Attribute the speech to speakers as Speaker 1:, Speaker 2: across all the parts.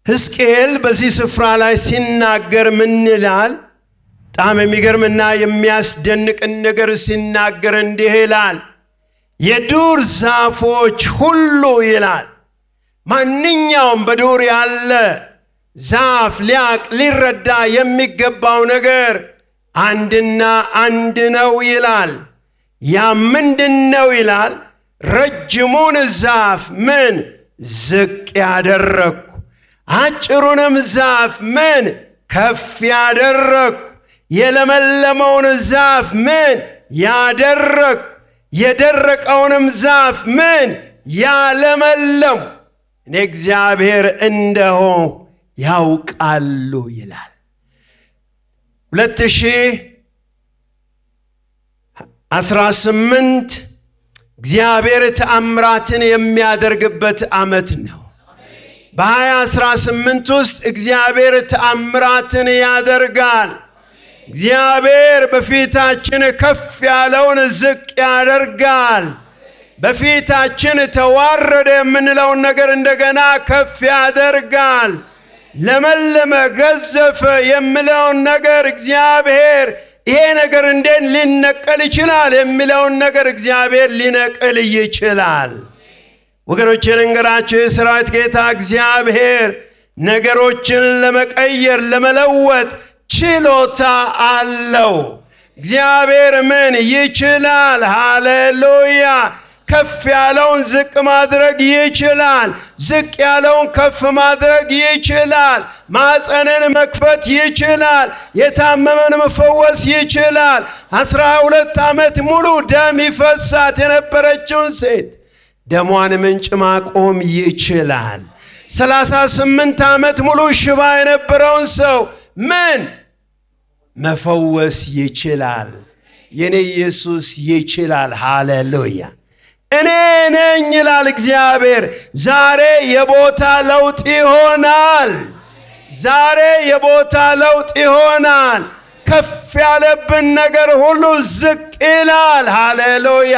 Speaker 1: ሕዝቅኤል በዚህ ስፍራ ላይ ሲናገር ምን ይላል? በጣም የሚገርምና የሚያስደንቅ ነገር ሲናገር እንዲህ ይላል፣ የዱር ዛፎች ሁሉ ይላል። ማንኛውም በዱር ያለ ዛፍ ሊረዳ የሚገባው ነገር አንድና አንድ ነው ይላል። ያ ምንድነው ይላል? ረጅሙን ዛፍ ምን ዝቅ ያደረግኩ፣ አጭሩንም ዛፍ ምን ከፍ ያደረግኩ፣ የለመለመውን ዛፍ ምን ያደረግኩ፣ የደረቀውንም ዛፍ ምን ያለመለሙ እኔ እግዚአብሔር እንደሆንኩ ያውቃሉ ይላል። 2018 እግዚአብሔር ተአምራትን የሚያደርግበት ዓመት ነው። በ2018 ውስጥ እግዚአብሔር ተአምራትን ያደርጋል። እግዚአብሔር በፊታችን ከፍ ያለውን ዝቅ ያደርጋል። በፊታችን ተዋረደ የምንለውን ነገር እንደገና ከፍ ያደርጋል። ለመለመ ገዘፈ የምለውን ነገር እግዚአብሔር ይሄ ነገር እንዴት ሊነቀል ይችላል የሚለውን ነገር እግዚአብሔር ሊነቅል ይችላል። ወገኖቼ ልንገራችሁ፣ የሰራዊት ጌታ እግዚአብሔር ነገሮችን ለመቀየር ለመለወጥ ችሎታ አለው። እግዚአብሔር ምን ይችላል? ሃሌሉያ! ከፍ ያለውን ዝቅ ማድረግ ይችላል። ዝቅ ያለውን ከፍ ማድረግ ይችላል። ማዕፀንን መክፈት ይችላል። የታመመን መፈወስ ይችላል። 12 ዓመት ሙሉ ደም ይፈሳት የነበረችውን ሴት ደሟን ምንጭ ማቆም ይችላል። 38 ዓመት ሙሉ ሽባ የነበረውን ሰው ምን መፈወስ ይችላል። የኔ ኢየሱስ ይችላል። ሃሌሉያ! እኔ ነኝ ይላል እግዚአብሔር። ዛሬ የቦታ ለውጥ ይሆናል። ዛሬ የቦታ ለውጥ ይሆናል። ከፍ ያለብን ነገር ሁሉ ዝቅ ይላል። ሃሌሉያ!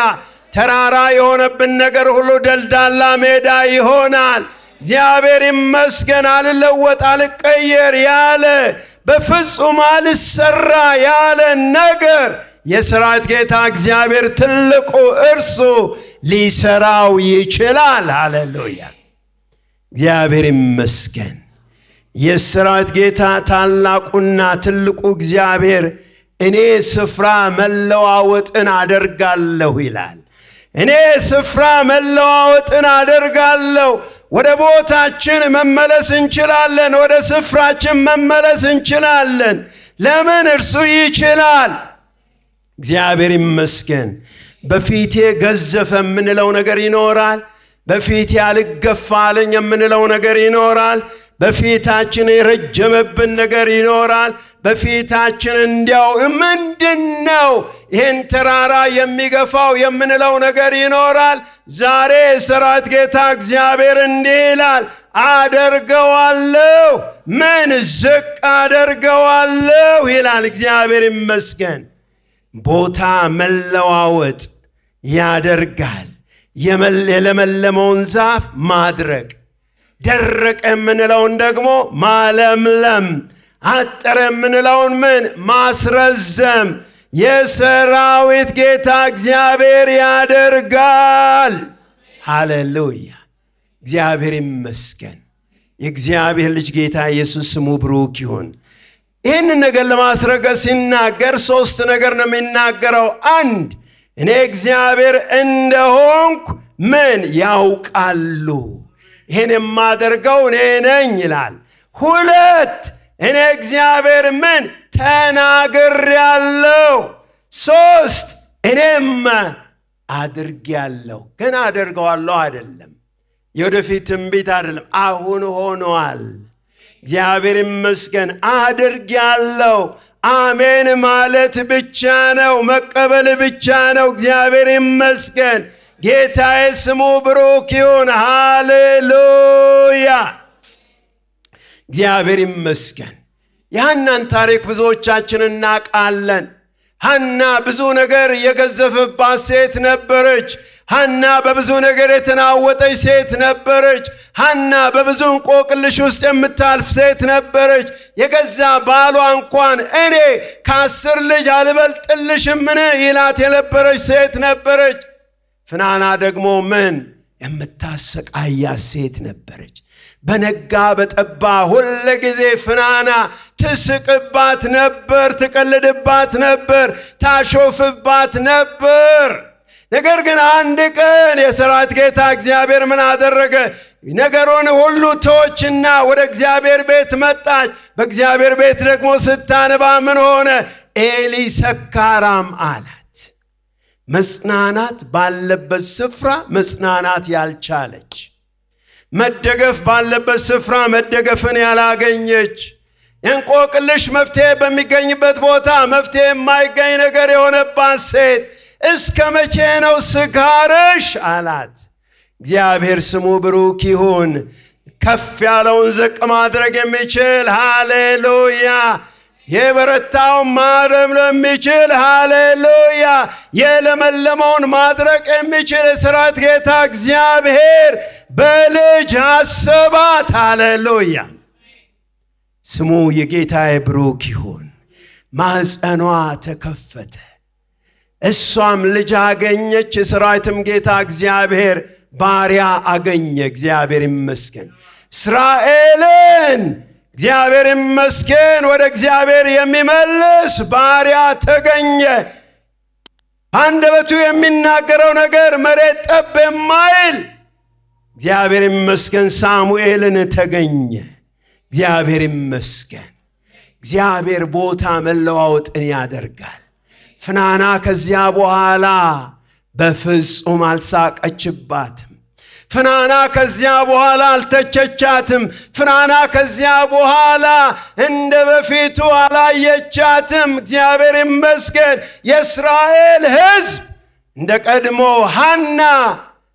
Speaker 1: ተራራ የሆነብን ነገር ሁሉ ደልዳላ ሜዳ ይሆናል። እግዚአብሔር ይመስገን። አልለወጥ አልቀየር ያለ በፍጹም አልሰራ ያለ ነገር የሰራዊት ጌታ እግዚአብሔር ትልቁ እርሱ ሊሰራው ይችላል። ሃሌሉያ! እግዚአብሔር ይመስገን። የሰራዊት ጌታ ታላቁና ትልቁ እግዚአብሔር እኔ ስፍራ መለዋወጥን አደርጋለሁ ይላል። እኔ ስፍራ መለዋወጥን አደርጋለሁ። ወደ ቦታችን መመለስ እንችላለን። ወደ ስፍራችን መመለስ እንችላለን። ለምን? እርሱ ይችላል። እግዚአብሔር ይመስገን። በፊቴ ገዘፈ የምንለው ነገር ይኖራል። በፊቴ አልገፋ አለኝ የምንለው ነገር ይኖራል። በፊታችን የረጀመብን ነገር ይኖራል። በፊታችን እንዲያው ምንድነው ይህን ተራራ የሚገፋው የምንለው ነገር ይኖራል። ዛሬ የሰራዊት ጌታ እግዚአብሔር እንዲህ ይላል፣ አደርገዋለሁ። ምን? ዝቅ አደርገዋለሁ ይላል። እግዚአብሔር ይመስገን። ቦታ መለዋወጥ ያደርጋል። የለመለመውን ዛፍ ማድረቅ፣ ደረቀ የምንለውን ደግሞ ማለምለም፣ አጠረ የምንለውን ምን ማስረዘም የሰራዊት ጌታ እግዚአብሔር ያደርጋል። ሃሌሉያ! እግዚአብሔር ይመስገን። የእግዚአብሔር ልጅ ጌታ ኢየሱስ ስሙ ብሩክ ይሁን። ይህን ነገር ለማስረገጥ ሲናገር 3 ነገር ነው የሚናገረው። 1 እኔ እግዚአብሔር እንደሆንኩ ምን ያውቃሉ። ይህን የማደርገው እኔ ነኝ ይላል። 2 እኔ እግዚአብሔር ምን ተናግሬአለሁ። 3 እኔም አድርጌአለሁ። ገና አደርገዋለሁ አይደለም፣ የወደፊት ትንቢት አይደለም፣ አሁን ሆኗል። እግዚአብሔር ይመስገን። አድርጌአለሁ። አሜን ማለት ብቻ ነው፣ መቀበል ብቻ ነው። እግዚአብሔር ይመስገን። ጌታዬ ስሙ ብሩክ ይሁን። ሃሌሉያ! እግዚአብሔር ይመስገን። የሐናን ታሪክ ብዙዎቻችን እናውቃለን። ሐና ብዙ ነገር የገዘፈባት ሴት ነበረች። ሐና በብዙ ነገር የተናወጠች ሴት ነበረች። ሐና በብዙ እንቆቅልሽ ውስጥ የምታልፍ ሴት ነበረች። የገዛ ባሏ እንኳን እኔ ከ10 ልጅ አልበልጥልሽምን ይላት የነበረች ሴት ነበረች። ፍናና ደግሞ ምን የምታሰቃያት ሴት ነበረች። በነጋ በጠባ ሁሉ ጊዜ ፍናና ትስቅባት ነበር፣ ትቀልድባት ነበር፣ ታሾፍባት ነበር። ነገር ግን አንድ ቀን የሰራዊት ጌታ እግዚአብሔር ምን አደረገ? ነገሩን ሁሉ ተወችና ወደ እግዚአብሔር ቤት መጣች። በእግዚአብሔር ቤት ደግሞ ስታነባ ምን ሆነ? ኤሊ ሰካራም አላት። መጽናናት ባለበት ስፍራ መጽናናት ያልቻለች፣ መደገፍ ባለበት ስፍራ መደገፍን ያላገኘች፣ የእንቆቅልሽ መፍትሄ በሚገኝበት ቦታ መፍትሄ የማይገኝ ነገር የሆነባት ሴት እስከ መቼ ነው ስካርሽ አላት። እግዚአብሔር ስሙ ብሩክ ይሁን። ከፍ ያለውን ዝቅ ማድረግ የሚችል ሃሌሉያ፣ የበረታውን ማረም የሚችል ሃሌሉያ፣ የለመለመውን ማድረቅ የሚችል የሰራዊት ጌታ እግዚአብሔር በልጅ አሰባት። ሃሌሉያ፣ ስሙ የጌታዬ ብሩክ ይሁን። ማህፀኗ ተከፈተ፣ እሷም ልጅ አገኘች። የሰራዊትም ጌታ እግዚአብሔር ባሪያ አገኘ። እግዚአብሔር ይመስገን። እስራኤልን እግዚአብሔር ይመስገን ወደ እግዚአብሔር የሚመልስ ባሪያ ተገኘ። አንደበቱ የሚናገረው ነገር መሬት ጠብ የማይል እግዚአብሔር ይመስገን ሳሙኤልን ተገኘ። እግዚአብሔር ይመስገን። እግዚአብሔር ቦታ መለዋወጥን ያደርጋል። ፍናና ከዚያ በኋላ በፍጹም አልሳቀችባትም። ፍናና ከዚያ በኋላ አልተቸቻትም። ፍናና ከዚያ በኋላ እንደ በፊቱ አላየቻትም። እግዚአብሔር ይመስገን። የእስራኤል ሕዝብ እንደ ቀድሞ ሐና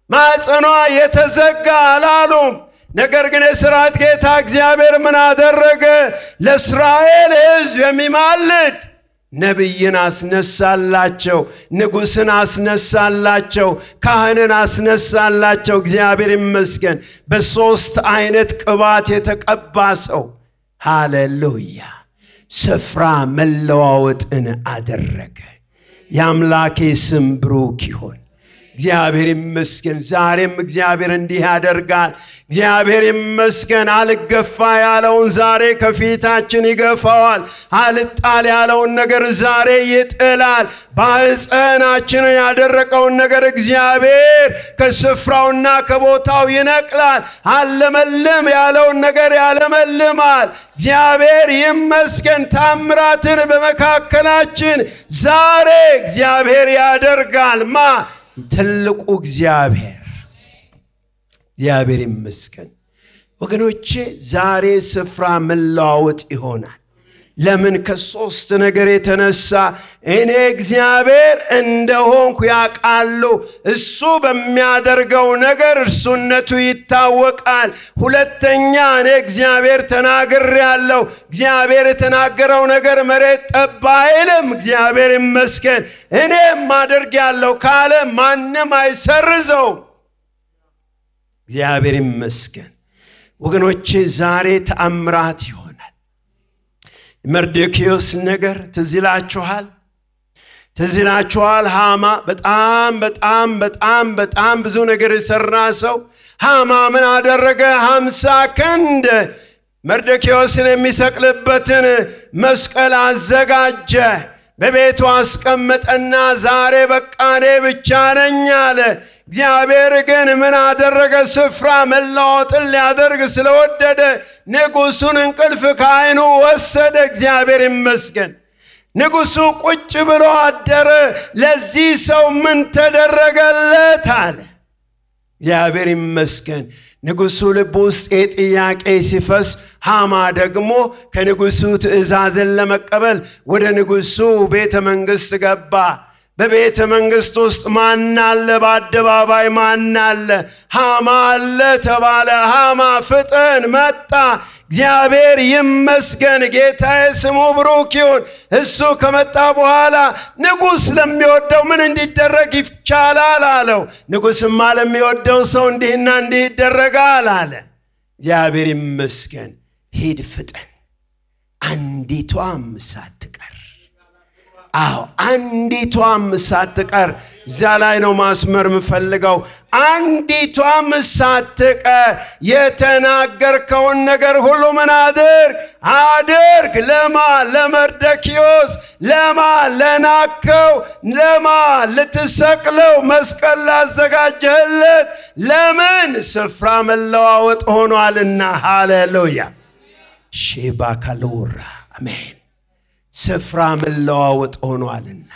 Speaker 1: ማኅፀኗ የተዘጋ አላሉም። ነገር ግን የሰራዊት ጌታ እግዚአብሔር ምን አደረገ? ለእስራኤል ሕዝብ የሚማልድ ነቢይን አስነሳላቸው፣ ንጉሥን አስነሳላቸው፣ ካህንን አስነሳላቸው። እግዚአብሔር ይመስገን። በሦስት አይነት ቅባት የተቀባ ሰው ሃሌሉያ፣ ስፍራ መለዋወጥን አደረገ። የአምላኬ ስም ብሩክ ይሁን። እግዚአብሔር ይመስገን። ዛሬም እግዚአብሔር እንዲህ ያደርጋል። እግዚአብሔር ይመስገን። አልገፋ ያለውን ዛሬ ከፊታችን ይገፋዋል። አልጣል ያለውን ነገር ዛሬ ይጥላል። ማኅፀናችንን ያደረቀውን ነገር እግዚአብሔር ከስፍራውና ከቦታው ይነቅላል። አለመልም ያለውን ነገር ያለመልማል። እግዚአብሔር ይመስገን። ታምራትን በመካከላችን ዛሬ እግዚአብሔር ያደርጋል። ትልቁ እግዚአብሔር ይመስገን። ወገኖቼ ዛሬ ስፍራ መለዋወጥ ይሆናል። ለምን? ከሶስት ነገር የተነሳ እኔ እግዚአብሔር እንደሆንኩ ያውቃሉ። እሱ በሚያደርገው ነገር እርሱነቱ ይታወቃል። ሁለተኛ እኔ እግዚአብሔር ተናግሬአለሁ። እግዚአብሔር የተናገረው ነገር መሬት ጠብ አይልም። እግዚአብሔር ይመስገን። እኔም አድርጌአለሁ ካለ ማንም አይሰርዘውም። እግዚአብሔር ይመስገን። ወገኖቼ ዛሬ ተአምራት ይሆናል። መርዶክዮስ ነገር ትዝ ይላችኋል። ሃማ በጣም ብዙ ነገር የሰራ ሰው። ሃማ ምን አደረገ? 50 ክንድ መርዶክዮስን የሚሰቅልበትን መስቀል አዘጋጀ። በቤቱ አስቀመጠና ዛሬ በቃ እኔ ብቻ ነኝ አለ። እግዚአብሔር ግን ምን አደረገ? ስፍራ መለዋወጥን ሊያደርግ ስለወደደ ንጉሡን እንቅልፍ ከዓይኑ ወሰደ። እግዚአብሔር ይመስገን። ንጉሡ ቁጭ ብሎ አደረ። ለዚህ ሰው ምን ተደረገለት አለ። እግዚአብሔር ይመስገን። ንጉሡ ልብ ውስጥ ጥያቄ ሲፈስ ሃማ ደግሞ ከንጉሡ ትእዛዝን ለመቀበል ወደ ንጉሡ ቤተ መንግሥት ገባ። በቤተ መንግሥት ውስጥ ማን አለ? በአደባባይ ማን አለ? ሃማ አለ ተባለ። ሃማ ፍጥን መጣ። እግዚአብሔር ይመስገን፣ ጌታዬ ስሙ ብሩክ ይሁን። እሱ ከመጣ በኋላ ንጉሥ ለሚወደው ምን እንዲደረግ ይቻላል አለው። ንጉሥማ ለሚወደው ሰው እንዲህና እንዲህ ይደረጋል አለ። እግዚአብሔር ይመስገን። ሂድ ፍጠን፣ አንዲቷም ሳትቀር። አዎ አንዲቷም ሳትቀር። እዛ ላይ ነው ማስመር የምፈልገው። አንዲቷም ሳትቀር የተናገርከውን ነገር ሁሉ ምን አድርግ። ለማ ለመርደኪዮስ፣ ለማ ለናከው፣ ለማ ልትሰቅለው መስቀል ላዘጋጀህለት፣ ለምን ስፍራ መለዋወጥ ሆኗልና። ሃሌሉያ ሼባ ካሎራ አሜን። ስፍራ መለዋወጥ ሆኗልና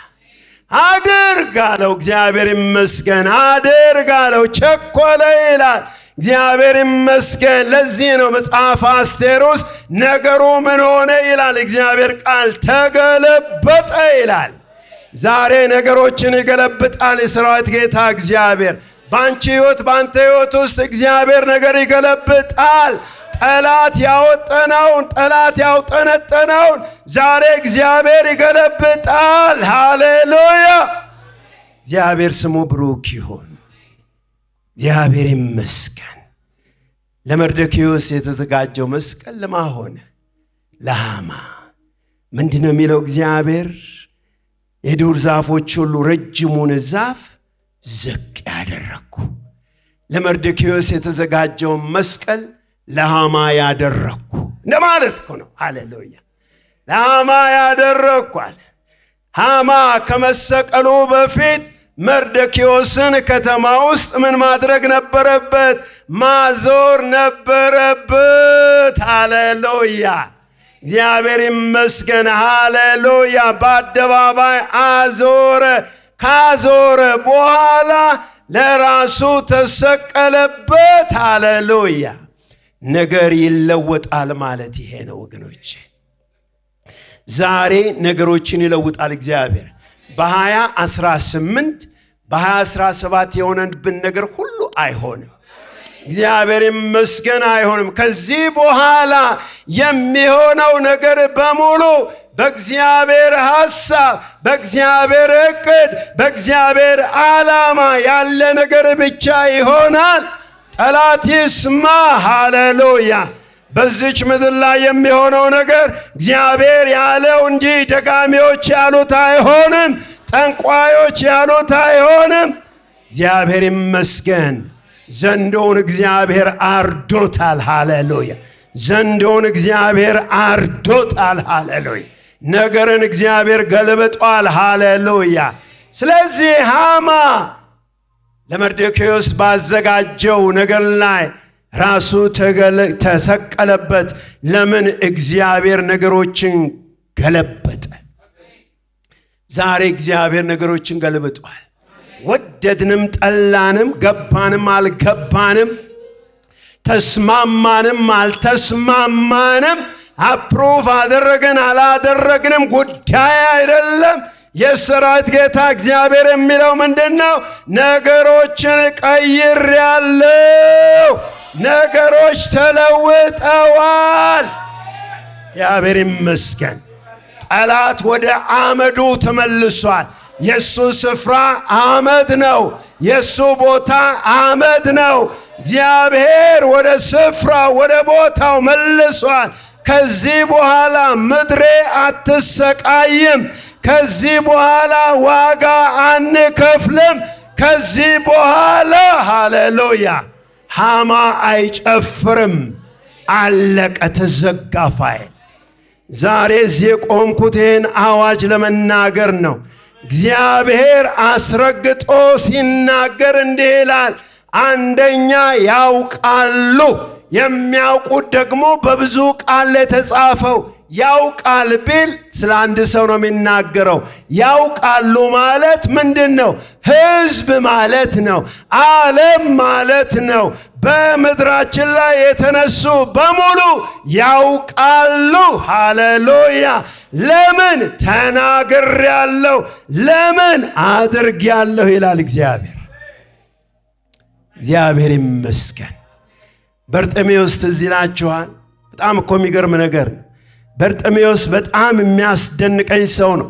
Speaker 1: አድርግ አለው። እግዚአብሔር ይመስገን። አድርግ አለው። ቸኮለ ይላል። እግዚአብሔር ይመስገን። ለዚህ ነው መጽሐፍ አስቴር ውስጥ ነገሩ ምን ሆነ ይላል እግዚአብሔር ቃል፣ ተገለበጠ ይላል። ዛሬ ነገሮችን ይገለብጣል የሠራዊት ጌታ እግዚአብሔር። ባንቺ ሕይወት፣ ባንተ ሕይወት ውስጥ እግዚአብሔር ነገር ይገለብጣል። ጠላት ያወጠነውን፣ ጠላት ያውጠነጠነውን ዛሬ እግዚአብሔር ይገለብጣል። ሃሌሉያ! እግዚአብሔር ስሙ ብሩክ ይሁን። እግዚአብሔር ይመስገን። ለመርደኪዮስ የተዘጋጀው መስቀል ለማ ሆነ? ለሃማ። ምንድነው የሚለው እግዚአብሔር? የዱር ዛፎች ሁሉ ረጅሙን ዛፍ ዝቅ ያደረኩ። ለመርደኪዮስ የተዘጋጀው መስቀል ለሃማ ያደረኩ እንደማለት እኮ ነው። ሃሌሉያ! ለሃማ ያደረኩ አለ። ሃማ ከመሰቀሉ በፊት መርደኪዮስን ከተማ ውስጥ ምን ማድረግ ነበረበት? ማዞር ነበረበት። ሃሌሉያ! እግዚአብሔር ይመስገን። ሃሌሉያ! በአደባባይ አዞረ። ካዞረ በኋላ ለራሱ ተሰቀለበት። ሃሌሉያ! ነገር ይለወጣል ማለት ይሄ ነው ወገኖቼ። ዛሬ ነገሮችን ይለውጣል እግዚአብሔር። በ2018 በ2017 የሆነብን ነገር ሁሉ አይሆንም። እግዚአብሔር ይመስገን አይሆንም። ከዚህ በኋላ የሚሆነው ነገር በሙሉ በእግዚአብሔር ሐሳብ፣ በእግዚአብሔር ዕቅድ፣ በእግዚአብሔር ዓላማ ያለ ነገር ብቻ ይሆናል። ጠላት ይስማ። ሃሌሉያ! በዚች ምድር ላይ የሚሆነው ነገር እግዚአብሔር ያለው እንጂ ደጋሚዎች ያሉት አይሆንም። ጠንቋዮች ያሉት አይሆንም። እግዚአብሔር ይመስገን። ዘንዶውን እግዚአብሔር አርዶታል። ሃሌሉያ! ዘንዶውን እግዚአብሔር አርዶታል። ሃሌሉያ! ነገርን እግዚአብሔር ገልብጧል። ሃሌሉያ! ስለዚህ ሃማ ለመርዶክዮስ ባዘጋጀው ነገር ላይ ራሱ ተሰቀለበት። ለምን? እግዚአብሔር ነገሮችን ገለበጠ። ዛሬ እግዚአብሔር ነገሮችን ገልብጧል። ወደድንም ጠላንም፣ ገባንም አልገባንም፣ ተስማማንም አልተስማማንም፣ አፕሩቭ አደረግን አላደረግንም ጉዳይ አይደለም። የሠራዊት ጌታ እግዚአብሔር የሚለው ምንድነው? ነገሮችን ቀይሬአለሁ። ነገሮች ተለውጠዋል። እግዚአብሔር ይመስገን። ጠላት ወደ አመዱ ተመልሷል። የሱ ስፍራ አመድ ነው። የሱ ቦታ አመድ ነው። እግዚአብሔር ወደ ስፍራ ወደ ቦታው መልሷል። ከዚህ በኋላ ምድሬ አትሰቃይም። ከዚህ በኋላ ዋጋ አንከፍልም። ከዚህ በኋላ ሃሌሉያ ሃማ አይጨፍርም። አለቀ፣ ተዘጋ ፋይል። ዛሬ እዚህ የቆምኩት ይህን አዋጅ ለመናገር ነው። እግዚአብሔር አስረግጦ ሲናገር እንዲህ ይላል፣ አንደኛ ያውቃሉ። የሚያውቁት ደግሞ በብዙ ቃል የተጻፈው ያውቃል ቢል ስለ አንድ ሰው ነው የሚናገረው። ያውቃሉ ማለት ምንድን ነው? ሕዝብ ማለት ነው። ዓለም ማለት ነው። በምድራችን ላይ የተነሱ በሙሉ ያውቃሉ። ሃሌሉያ! ለምን ተናግሬአለሁ፣ ለምን አድርጌአለሁ ይላል እግዚአብሔር። እግዚአብሔር ይመስገን። በርጤሜዎስ ትዝ ይላችኋል። በጣም እኮ የሚገርም ነገር ነው። በርጤሜዎስ በጣም የሚያስደንቀኝ ሰው ነው።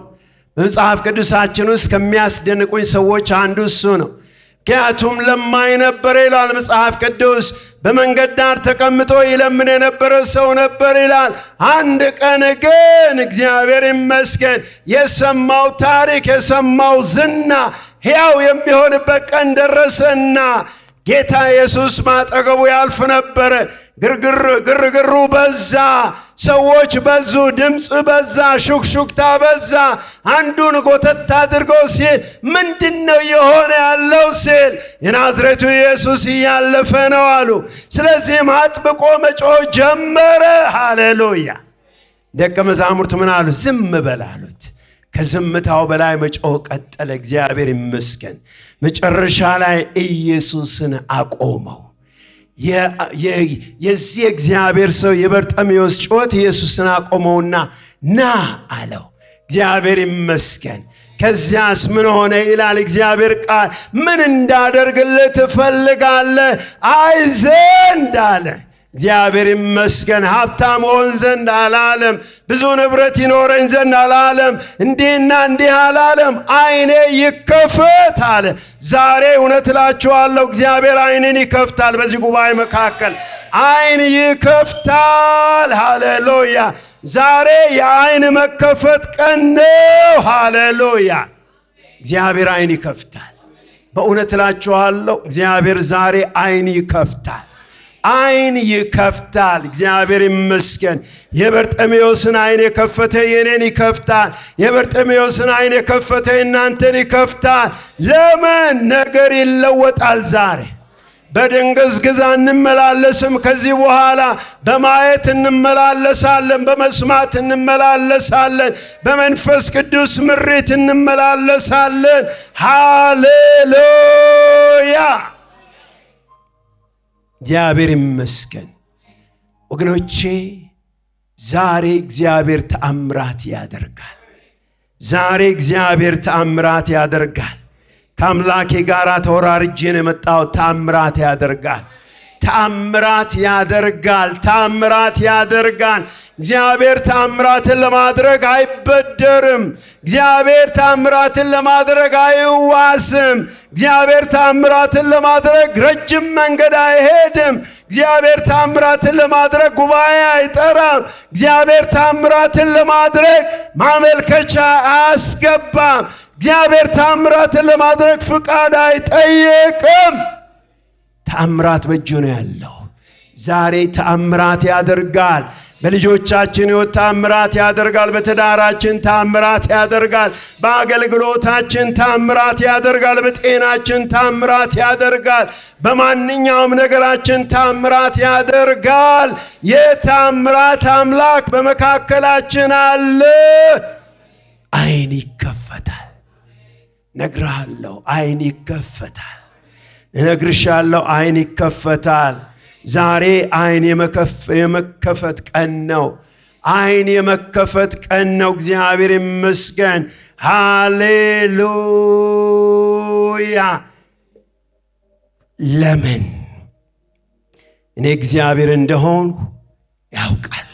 Speaker 1: በመጽሐፍ ቅዱሳችን ውስጥ ከሚያስደንቁኝ ሰዎች አንዱ እሱ ነው። ምክንያቱም ለማኝ ነበረ ይላል መጽሐፍ ቅዱስ። በመንገድ ዳር ተቀምጦ ይለምን የነበረ ሰው ነበር ይላል። አንድ ቀን ግን እግዚአብሔር ይመስገን የሰማው ታሪክ የሰማው ዝና ሕያው የሚሆንበት ቀን ደረሰና ጌታ ኢየሱስ ማጠገቡ ያልፍ ነበረ። ግርግሩ በዛ፣ ሰዎች በዙ፣ ድምፅ በዛ፣ ሹክሹክታ በዛ። አንዱን ጎተት አድርጎ ሲል ምንድነው የሆነ ያለው ሲል የናዝሬቱ ኢየሱስ እያለፈ ነው አሉ። ስለዚህም አጥብቆ መጮህ ጀመረ። ሃሌሉያ። ደቀ መዛሙርቱ ምን አሉ? ዝም በል አሉት። ከዝምታው በላይ መጮህ ቀጠለ። እግዚአብሔር ይመስገን። መጨረሻ ላይ ኢየሱስን አቆመው። የዚህ እግዚአብሔር ሰው የበርጤሜዎስ ጩኸት ኢየሱስን አቆመውና ና አለው። እግዚአብሔር ይመስገን። ከዚያስ ምን ሆነ ይላል እግዚአብሔር ቃል። ምን እንዳደርግልህ ትፈልጋለህ? አይ ዘንድ አለ። እግዚአብሔር ይመስገን። ሀብታም ሆን ዘንድ አላለም። ብዙ ንብረት ይኖረኝ ዘንድ አላለም። እንዲህና እንዲህ አላለም። አይኔ ይከፈት አለ። ዛሬ እውነት እላችኋለሁ እግዚአብሔር አይንን ይከፍታል። በዚህ ጉባኤ መካከል አይን ይከፍታል። ሃሌሉያ። ዛሬ የአይን መከፈት ቀን ነው። ሃሌሉያ። እግዚአብሔር አይን ይከፍታል። በእውነት እላችኋለሁ እግዚአብሔር ዛሬ አይን ይከፍታል። አይን ይከፍታል። እግዚአብሔር ይመስገን። የበርጤሜዎስን አይን የከፈተ የኔን ይከፍታል። የበርጤሜዎስን አይን የከፈተ እናንተን ይከፍታል። ለምን? ነገር ይለወጣል። ዛሬ በድንግዝግዝ እንመላለስም። ከዚህ በኋላ በማየት እንመላለሳለን፣ በመስማት እንመላለሳለን፣ በመንፈስ ቅዱስ ምሪት እንመላለሳለን። ሃሌሉያ። እግዚአብሔር ይመስገን። ወገኖቼ ዛሬ እግዚአብሔር ተአምራት ያደርጋል። ዛሬ እግዚአብሔር ተአምራት ያደርጋል። ከአምላኬ ጋር ተወራርጄን የመጣው ተአምራት ያደርጋል። ተአምራት ያደርጋል። ተአምራት ያደርጋል። እግዚአብሔር ተአምራትን ለማድረግ አይበደርም። እግዚአብሔር ተአምራትን ለማድረግ አይዋስም። እግዚአብሔር ተአምራትን ለማድረግ ረጅም መንገድ አይሄድም። እግዚአብሔር ተአምራትን ለማድረግ ጉባኤ አይጠራም። እግዚአብሔር ተአምራትን ለማድረግ ማመልከቻ አያስገባም። እግዚአብሔር ተአምራትን ለማድረግ ፍቃድ አይጠይቅም። ተአምራት በእጁ ነው ያለው። ዛሬ ተአምራት ያደርጋል። በልጆቻችን ሕይወት ተአምራት ያደርጋል። በትዳራችን ተአምራት ያደርጋል። በአገልግሎታችን ተአምራት ያደርጋል። በጤናችን ተአምራት ያደርጋል። በማንኛውም ነገራችን ተአምራት ያደርጋል። የተአምራት አምላክ በመካከላችን አለ። አይን ይከፈታል። ነግርሃለሁ፣ አይን ይከፈታል። እነግርሻለሁ፣ አይን ይከፈታል። ዛሬ አይን የመከፈት ቀን ነው። አይን የመከፈት ቀን ነው። እግዚአብሔር ይመስገን። ሃሌሉያ። ለምን? እኔ እግዚአብሔር እንደሆንኩ ያውቃሉ።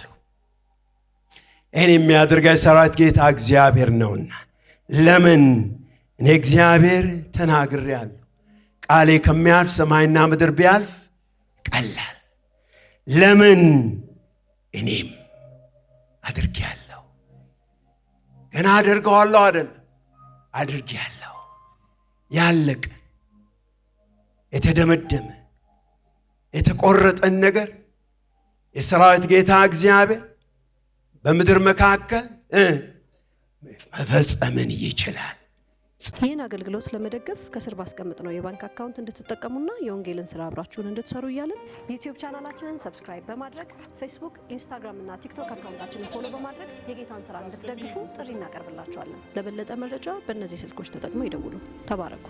Speaker 1: እኔ የሚያደርገኝ ሰራዊት ጌታ እግዚአብሔር ነውና። ለምን? እኔ እግዚአብሔር ተናግሬአለሁ። ቃሌ ከሚያልፍ ሰማይና ምድር ቢያልፍ ቀላል። ለምን? እኔም አድርጌያለሁ። ገና አደርገዋለሁ አይደለም፣ አድርጌያለሁ። ያለቀ የተደመደመ የተቆረጠን ነገር የሰራዊት ጌታ እግዚአብሔር በምድር መካከል መፈጸምን ይችላል።
Speaker 2: ይህን አገልግሎት ለመደገፍ ከስር ባስቀምጥ ነው የባንክ አካውንት እንድትጠቀሙና የወንጌልን ስራ አብራችሁን እንድትሰሩ እያለን ዩቲዩብ ቻናላችንን ሰብስክራይብ በማድረግ ፌስቡክ፣ ኢንስታግራም እና ቲክቶክ አካውንታችንን ፎሎ በማድረግ የጌታን ስራ እንድትደግፉ ጥሪ እናቀርብላችኋለን። ለበለጠ መረጃ በእነዚህ ስልኮች ተጠቅመው ይደውሉ። ተባረኩ።